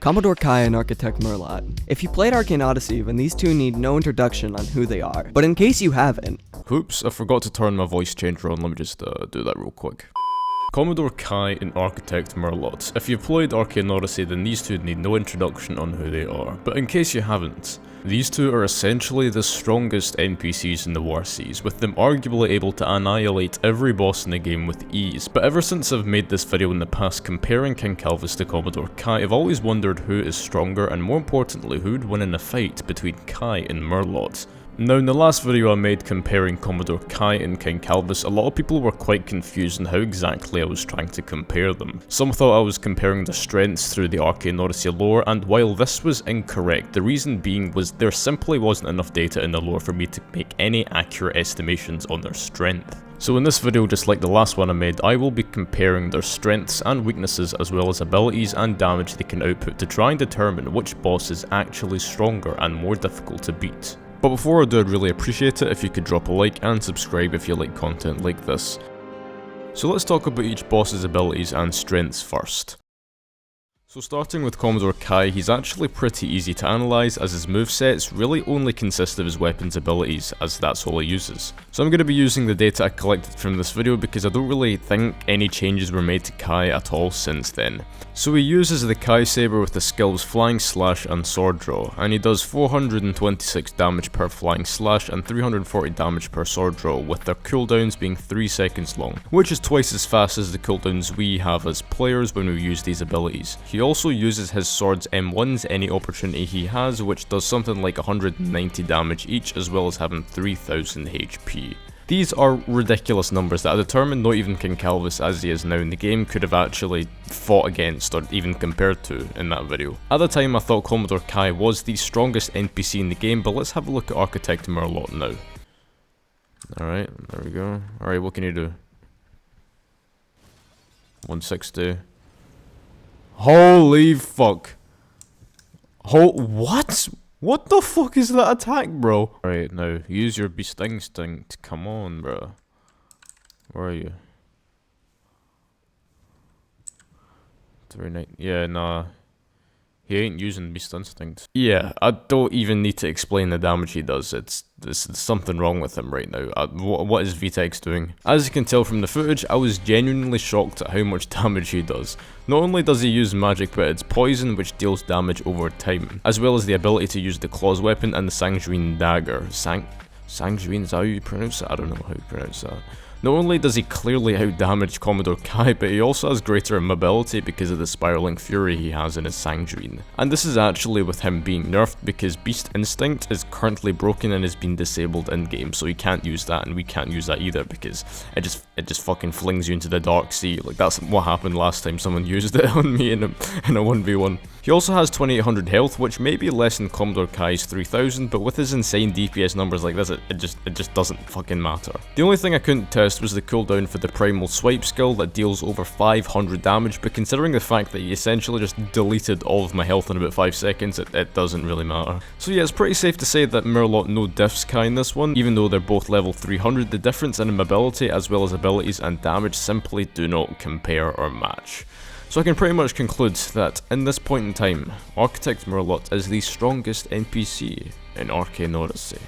Commodore Kai and Architect Merlot. If you played Arcane Odyssey, then these two need no introduction on who they are. But in case you haven't... Oops, I forgot to turn my voice changer on, let me just do that real quick. Commodore Kai and Architect Merlot. If you've played Arcane Odyssey, then these two need no introduction on who they are. But in case you haven't, these two are essentially the strongest NPCs in the War Seas, with them arguably able to annihilate every boss in the game with ease. But ever since I've made this video in the past comparing King Calvus to Commodore Kai, I've always wondered who is stronger and more importantly who would win in a fight between Kai and Merlot. Now, in the last video I made comparing Commodore Kai and King Calvus, a lot of people were quite confused on how exactly I was trying to compare them. Some thought I was comparing their strengths through the Arcane Odyssey lore, and while this was incorrect, the reason being was there simply wasn't enough data in the lore for me to make any accurate estimations on their strength. So in this video, just like the last one I made, I will be comparing their strengths and weaknesses as well as abilities and damage they can output to try and determine which boss is actually stronger and more difficult to beat. But before I do, I'd really appreciate it if you could drop a like and subscribe if you like content like this. So let's talk about each boss's abilities and strengths first. So starting with Commodore Kai, he's actually pretty easy to analyse as his movesets really only consist of his weapons abilities, as that's all he uses. So I'm going to be using the data I collected from this video because I don't really think any changes were made to Kai at all since then. So he uses the Kai Saber with the skills Flying Slash and Sword Draw, and he does 426 damage per Flying Slash and 340 damage per Sword Draw, with their cooldowns being 3 seconds long, which is twice as fast as the cooldowns we have as players when we use these abilities. He also uses his sword's M1s any opportunity he has, which does something like 190 damage each, as well as having 3000 HP. These are ridiculous numbers that I determined not even King Calvus as he is now in the game could have actually fought against or even compared to in that video. At the time I thought Commodore Kai was the strongest NPC in the game, but let's have a look at Architect Merlot now. Alright, there we go. Alright, what can you do? 160. Holy fuck. What? What the fuck is that attack, bro? Alright, now, use your beast instinct. Come on, bro. Where are you? 39. Yeah, nah. He ain't using beast instinct. Yeah, I don't even need to explain the damage he does. There's something wrong with him right now. What is VTEX doing? As you can tell from the footage, I was genuinely shocked at how much damage he does. Not only does he use magic, but it's poison which deals damage over time, as well as the ability to use the claws weapon and the Sanguine dagger. Sanguine, is that how you pronounce it? I don't know how you pronounce that. Not only does he clearly outdamage Commodore Kai, but he also has greater mobility because of the spiraling fury he has in his Sanguine. And this is actually with him being nerfed because Beast Instinct is currently broken and has been disabled in game, so he can't use that and we can't use that either because it just fucking flings you into the dark sea. Like that's what happened last time someone used it on me in a 1v1. He also has 2800 health, which may be less than Commodore Kai's 3000, but with his insane DPS numbers like this, it just doesn't fucking matter. The only thing I couldn't test was the cooldown for the Primal Swipe skill that deals over 500 damage, but considering the fact that he essentially just deleted all of my health in about 5 seconds, it doesn't really matter. So yeah, it's pretty safe to say that Merlot no diffs Kai in this one. Even though they're both level 300, the difference in mobility as well as abilities and damage simply do not compare or match. So I can pretty much conclude that, in this point in time, Architect Merlot is the strongest NPC in Arcane Odyssey.